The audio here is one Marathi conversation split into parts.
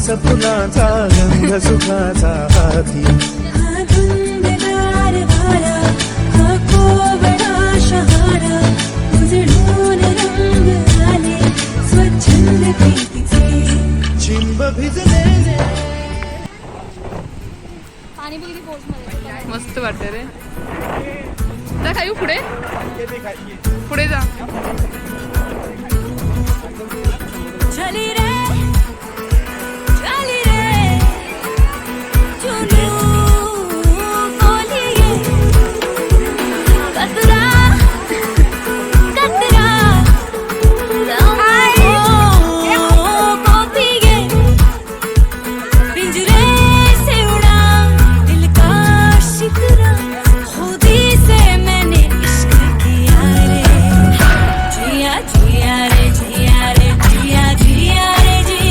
वास फुलाचा गंध सुखाचा हाती हा धुंदगार वारा, हा कोवळा शहारा, उजळून रंग आले स्वच्छंद प्रीतीचे. चिंब भिजलेले पाणी बिल पोच मध्ये मस्त वाटत रे. जा खाऊ पुढे पुढे जा. चली रे चली रे चुनू बोलिए कतरा कतरा को भीगे पिंजरे से उड़ा दिल का शिकरा खुद ही से मैंने इश्क किया रे जिया जिया रे जिया रे जिया जिया रे जिया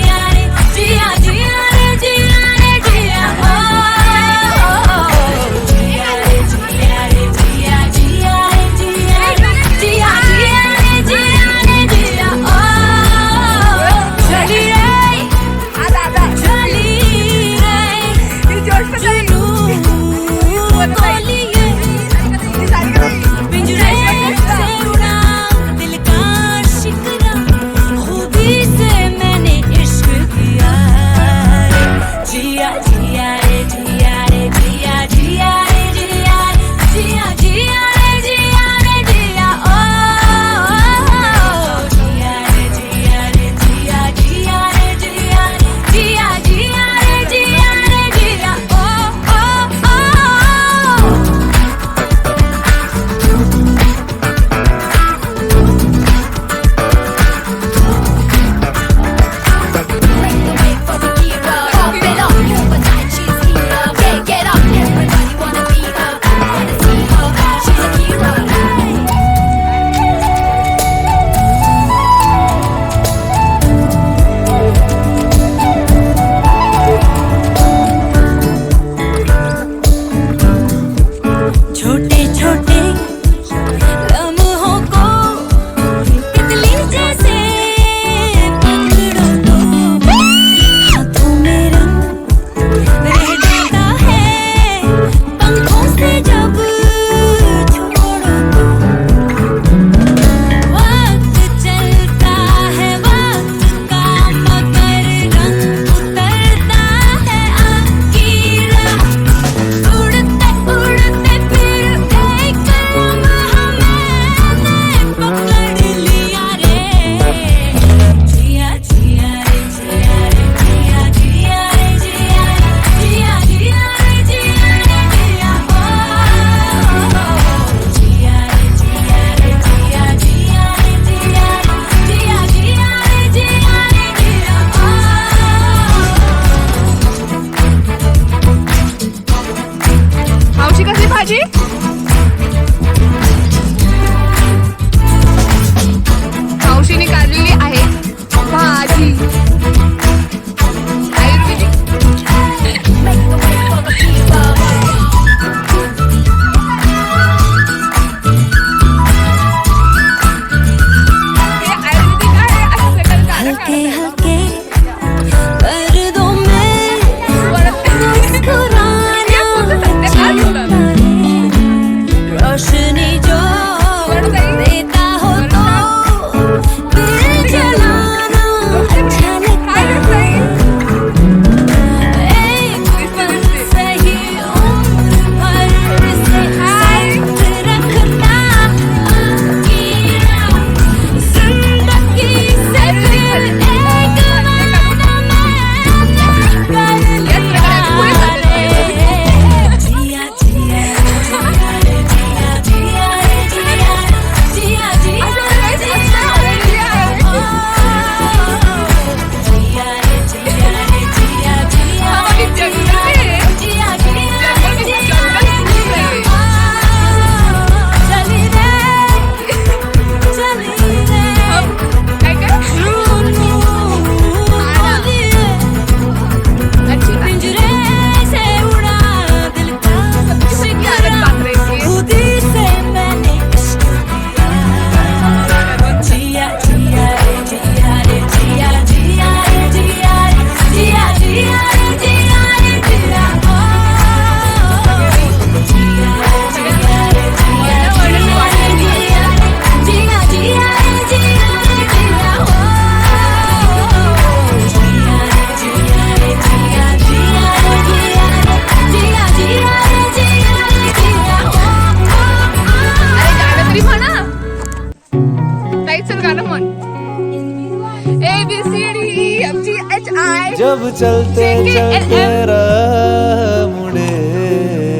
जब चलते चलते राह मुड़े,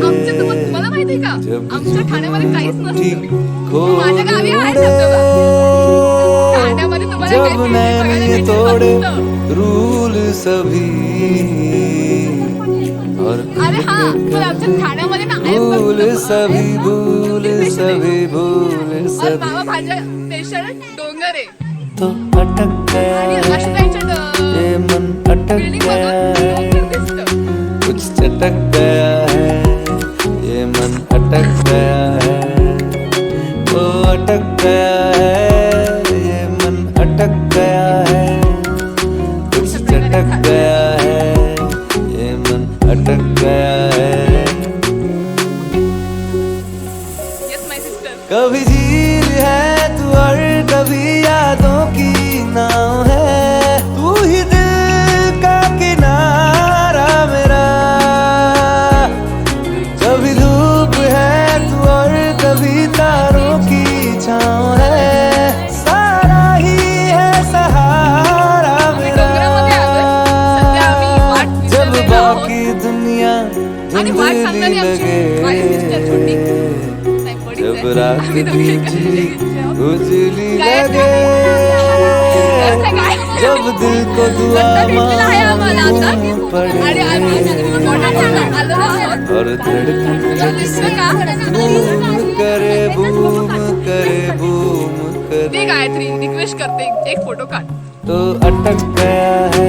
आमच्या तुम्हाला माहिती का आमच्या ठाण्यामध्ये काहीच नसतं. खो माझ्या गावी आहे धबधबा. ठाण्यामध्ये तुम्हाला जब मैंने तोड़े रूल सभी और अरे हाँ पण आमच्या ठाण्यामध्ये ना आहे भूल सभी भूल सभी भूल और सभी बाबा भाज्या स्पेशल डोंगर आहे तो अटक आणि गया अष्टाईच्या ये मन अटक बिल्डिंग गया मधून डोंगर दिसतं. कुछ चटक गया है ये मन अटक गया है वो अटक गया है ये मन अटक गया है कुछ चटक गया है ये मन अटक गया है येस माय सिस्टर. कभी झील है तू और कभी यादों की नाव है तू ही दिल का किनारा मेरा कभी धूप है तू और कभी तारों की छाँव है सारा ही है सहारा मेरा सध्या आम्ही वाट जब विसरलेलो आहोत. बाकी दुनिया आणि वाट सांगणारी धुंधली आमची माझी सिस्टर छोटी लगे नाही, बडीच जब आहे. रात आम्ही दोघी एका नीची जागेत उजली गायत्री. लगे जब दिल को दुआ भेटलेला आहे आम्हाला आता. मांगू आणि आम्ही मोठा ठाणा आलेलो आहोत. और धड़कन तुला दिसतं का? बूम करे बूम करे बूम दे करे गायत्री रिक्वेस्ट करते एक फोटो काढ. तो अटक गया है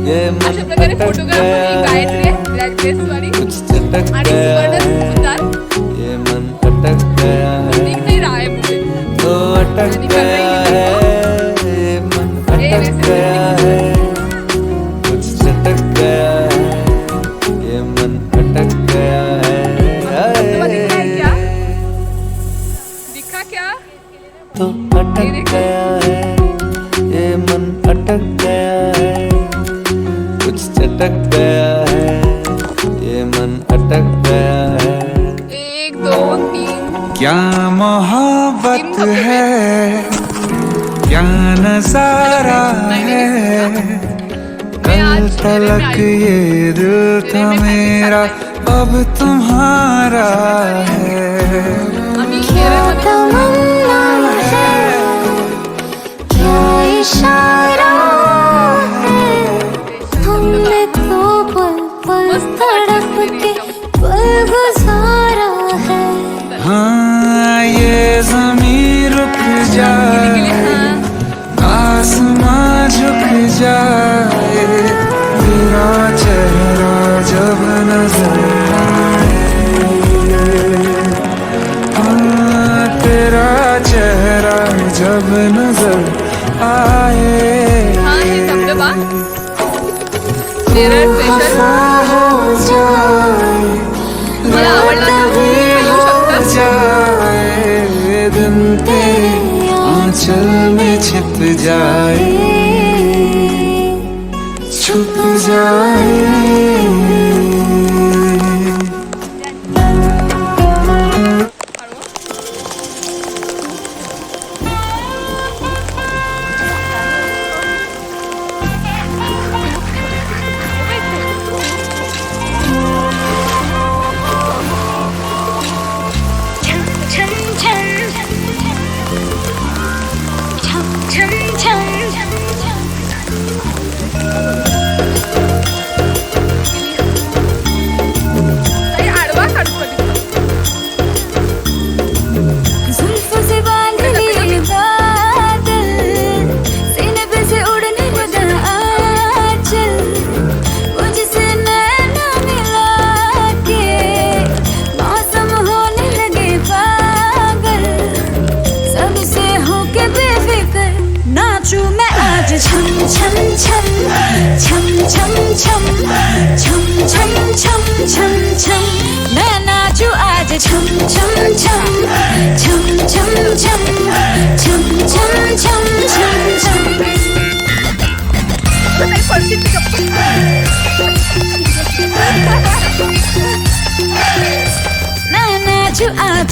ये मन अशा प्रकारे अटक फोटोग्राफर गया ही गायत्री है आहे ब्लॅक ड्रेस वाली कुछ चटक आणि गया सुवर्ण है सुतार ये मन अटक गया है दिख नहीं रहा है मुझे. तो अटक गया है ये मन अटक गया है कुछ चटक गया है ये मन अटक गया धबधबा दिख रहा है क्या? है दिखा क्या? तो अटक गया है ये मन अटक गया है कुछ चटक गया है ये मन अटक गया है 1 2 3 क्या मोहब्बत है क्या नजारा है कल तलक ये दिल था मेरा अब तुम्हारा है आम्ही केरळमध्ये क्या इशारा है हमने तो पल पल तड़प के पल गुजारा है हाँ ये ज़मीं रुक जाए आसमां झुक जाए तेरा चेहरा जब नजर आए हाँ तेरा चेहरा जब नजर आए हा हे धबधबा केरळ स्पेशल हो जाए मला आवडला तर येऊ शकतं. जाए दिन तेरे आंचल में छिप जाए छुप जाए छम छम छम छम छम ताई आडवा काढतो जुल्फों से बांध लिए बादल सीने पे से उड़ने लगा आंचल मुझसे नैना मिला के मौसम होने लगे पागल सबसे होके बेफिक्र नाचूं मैं आज छम छम छम छम छम छम छम छम छम छम छम मैं नाचूं आज छम छम छम छम छम छम छम छम छम छम छम ताई पडशील ती गप्प. मैं नाचूं आज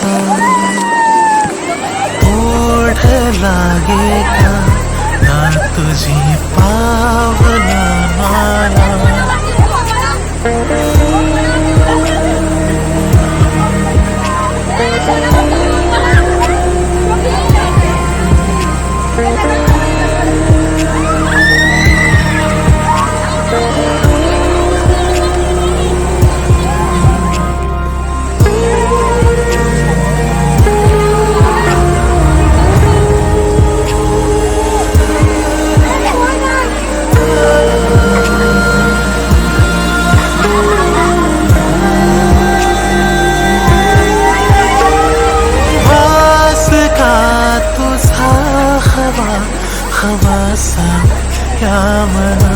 आता ओढ लागे का ना तुझी पावला मला हवासा क्या मना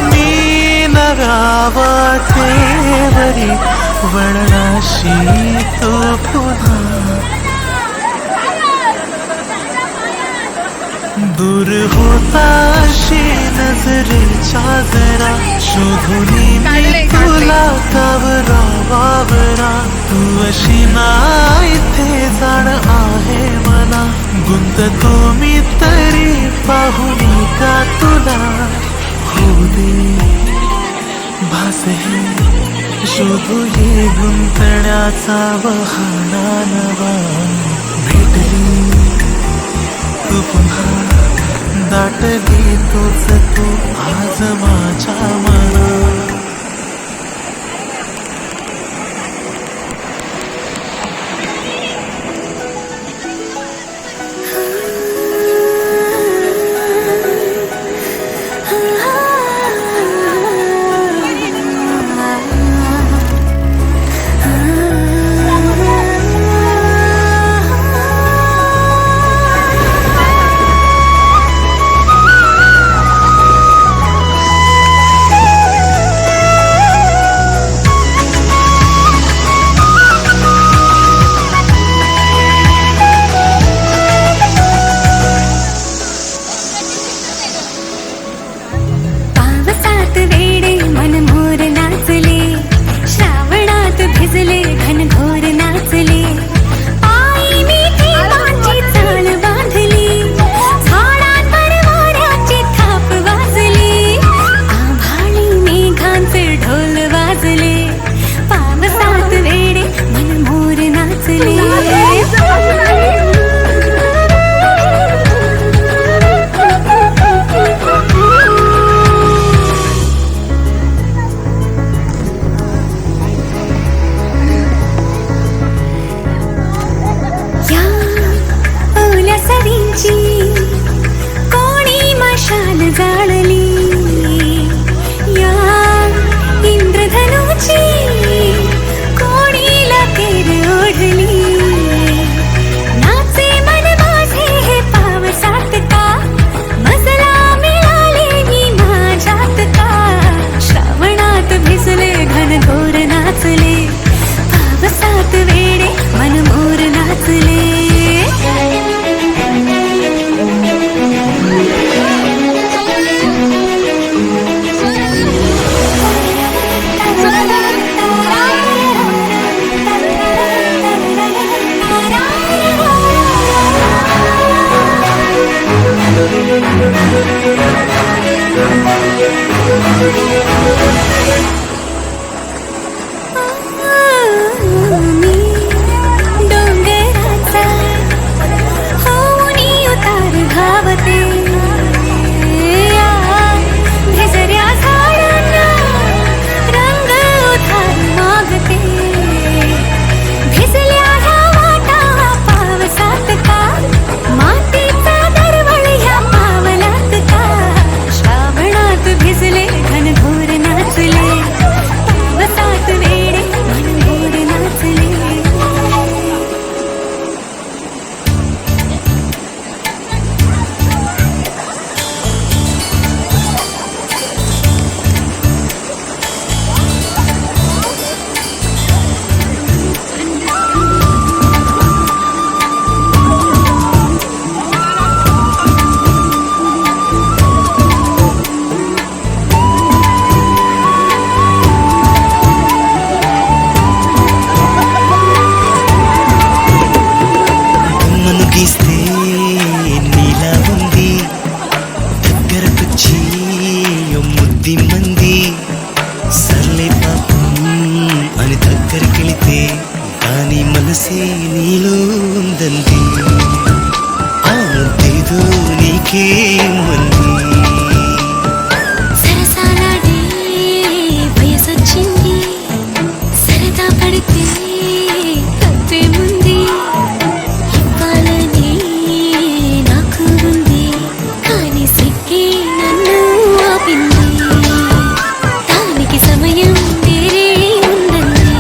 मी नव्या वाटेवरी वळणाशी तू पुन्हा दूर होताशी नजरेच्या जरा शोधुनी मी तुला कावरा वावरा तू अशी ना इथे जाण आहे मना गुंततो मी तरी पाहुनी का तुला होऊ दे भास हे शोधू ये गुंतण्याचा बहाणा नवा भेटली तू पुन्हा दाटली तोच तू आज माझ्या मना మనసే నీలో ఉందంది ఆ ముద్దేదో నీకే ఇమ్మంది సరసాలాడే వయసొచ్చింది సరదా పడితే తప్పేముంది ఇవ్వాలని నాకు ఉంది కానీ సిగ్గే నన్ను ఆపింది దానికి సమయం వేరే ఉందండి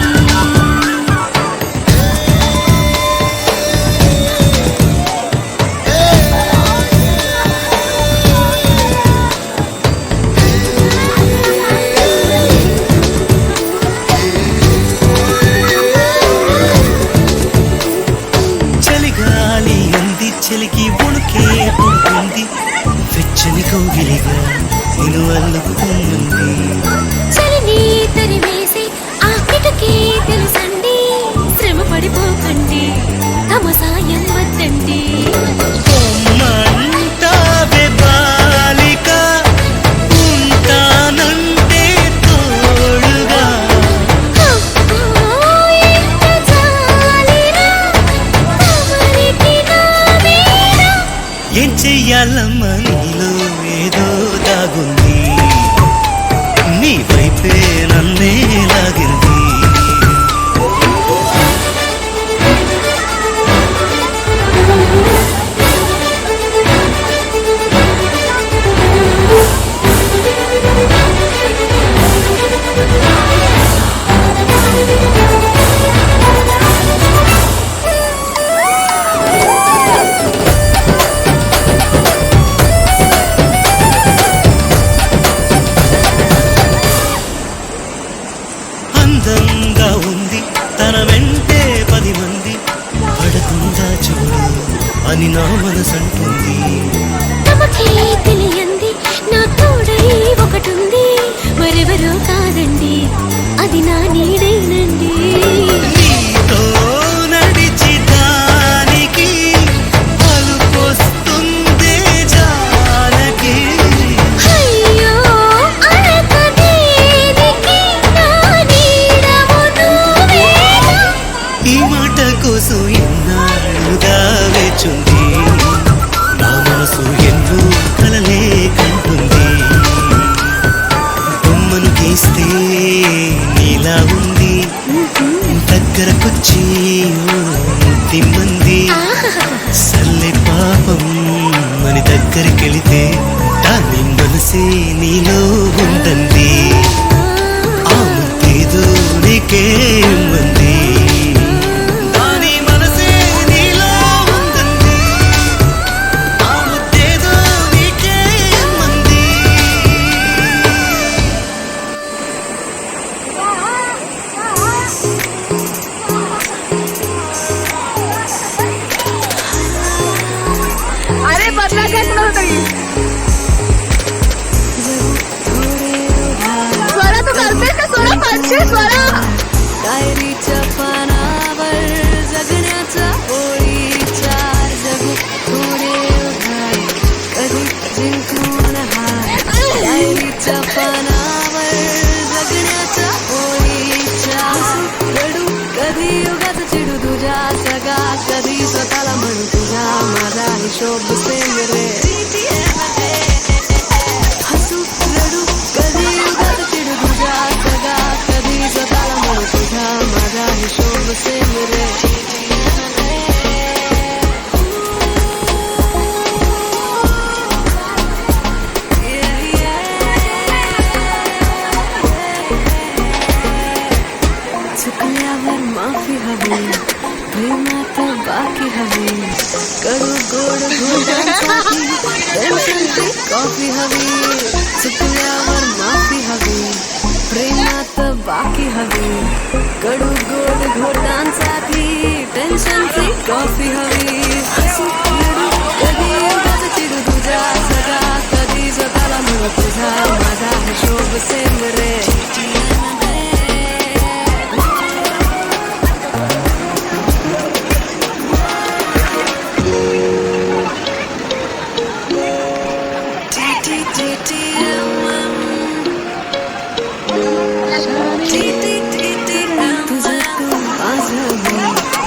చలిగాలి అంది చలికి ఉణుకే పుడుతుంది వెచ్చని కౌగిలిగా నేను అల్లుకుపోమంది చలిని తరివేసి ఆ కిటకీ తెలుసండి శ్రమ పడిపోకండి తమ సాయం వద్దండి పొమ్మంటావే బాలిక ఉంటానంటే తోడుగా ఎంత జాలిరా తమరికి నా మీద ఏం చెయ్యాలమ్మా నీలో ఏదో దాగుంది నీ వైపే నన్నే లాగింది అందంగా ఉంది తన వెంటే 10 మంది పడకుండా చూడు అని నా మనసంటుంది తమకే తెలియంది నా తోడై ఒకటుంది మరెవరో కాదండి అది నా నీడేనండి నీతో నడిచి దానికి అలుపొస్తుందే జానకి అయ్యో అనక దేనికి నా నీడవు నువ్వేనా ఈ మాట కోసం ఎన్నాళ్ళుగా వేచుంది నా మనసు ఎన్నో కలలే కంటుంది బొమ్మను గీస్తే నీలా ఉంది దగ్గరకొచ్చి ముద్దిమ్మంది సల్లే పాపం అని దగ్గరికెళితే దాని మనసే నీలో ఉందండి ఆ ముద్దేదో నీకే ఇమ్మంది దాని మనసే నీలో ఉందండి ఆ ముద్దేదో నీకే ఇమ్మంది अरे बदला कैसे होती स्वरा तू करते का स्वरा पाचशे स्वरा डायरीच्या पानावर जगण्याचा ओळीचा जगू थोडे उधार कधी जिंकून हार डायरीच्या पानावर जगण्याचा ओळीचा रडू कधी युगात चिडू तुझ्या सगा कधी स्वतःला म्हणू तुझ्या माझा हिशोब सेम रे हसू रडू कधी युगात चिडू तुझ्या सगा कधी स्वतःला म्हणू तुझ्या माझा हिशोब सेम रे चुकल्यावर माफी हवी प्रेमात बाकी हवी कडू गोड घोटांसाठी टेन्शनची कॉफी हवी चुकल्यावर माफी हवी प्रेमात बाकी हवी कडू गोड घोटांसाठी टेन्शनची कॉफी हवी हसू रडू कधी युगात चिडू तुझ्या सगा कधी स्वतःला म्हणू तुझा माझा हिशोब सेम रे तुझं तू माझं मी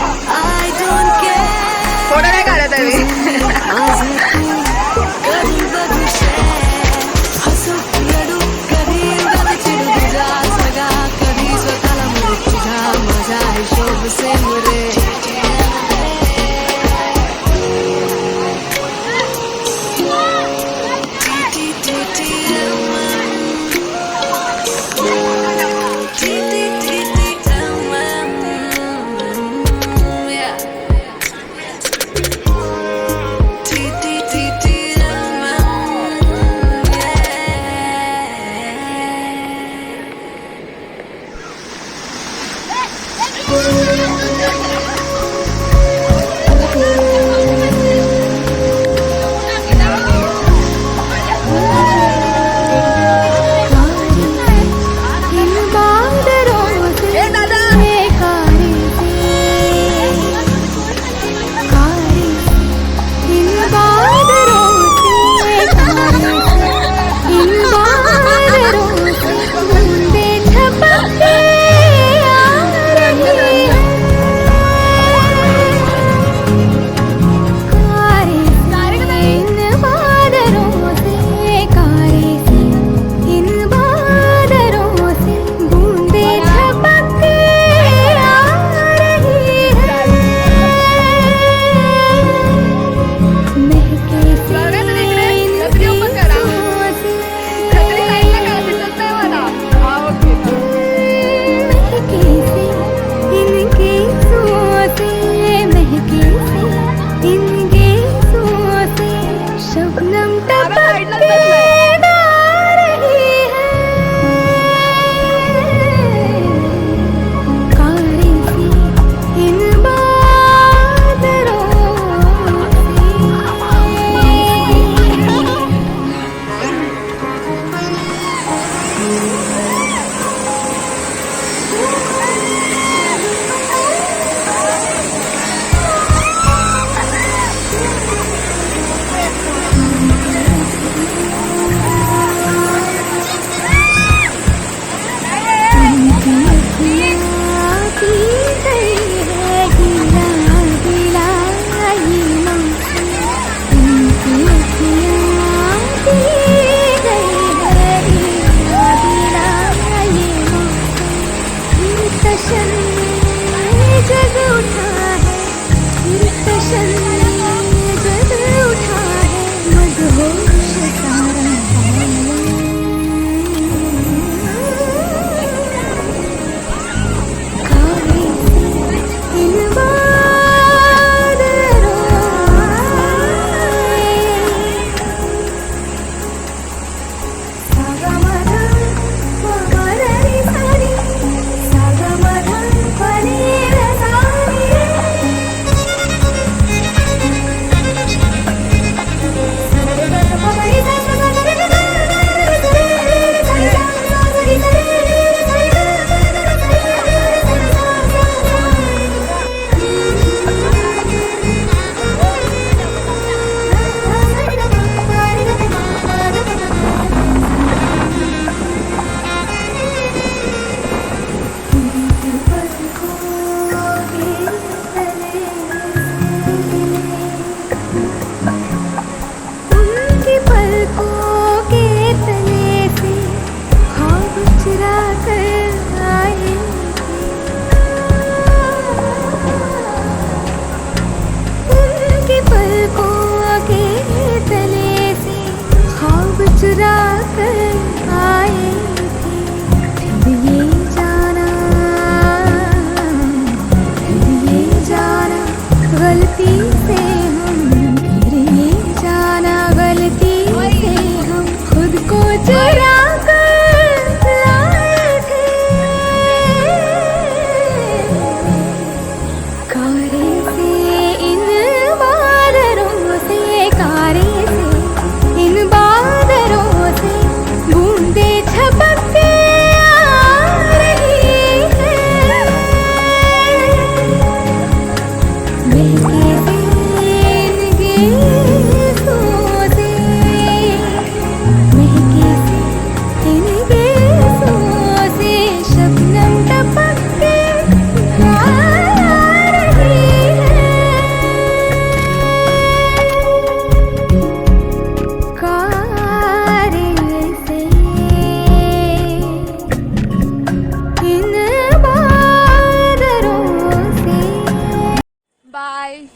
ਬਾਏ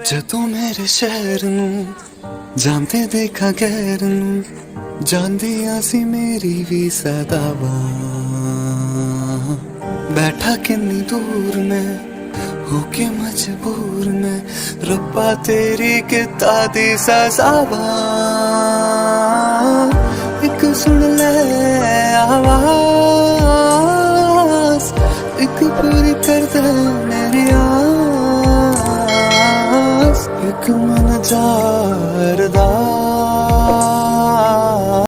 ਜਦੋਂ ਮੇਰੇ ਸ਼ਹਿਰ ਨੂੰ ਜਾਂਦੇ ਦੇਖਾ ਗੈਰ ਨੂੰ ਜਾਂਦੀਆਂ ਸੀ ਮੇਰੀ ਵੀ ਸਦਾਵਾਂ बैठा कितनी दूर में होके मजबूर में रब्बा तेरी किता दी सजावा एक सुन ले आवाज एक पूरी कर दे मेरी आस एक मन जारदा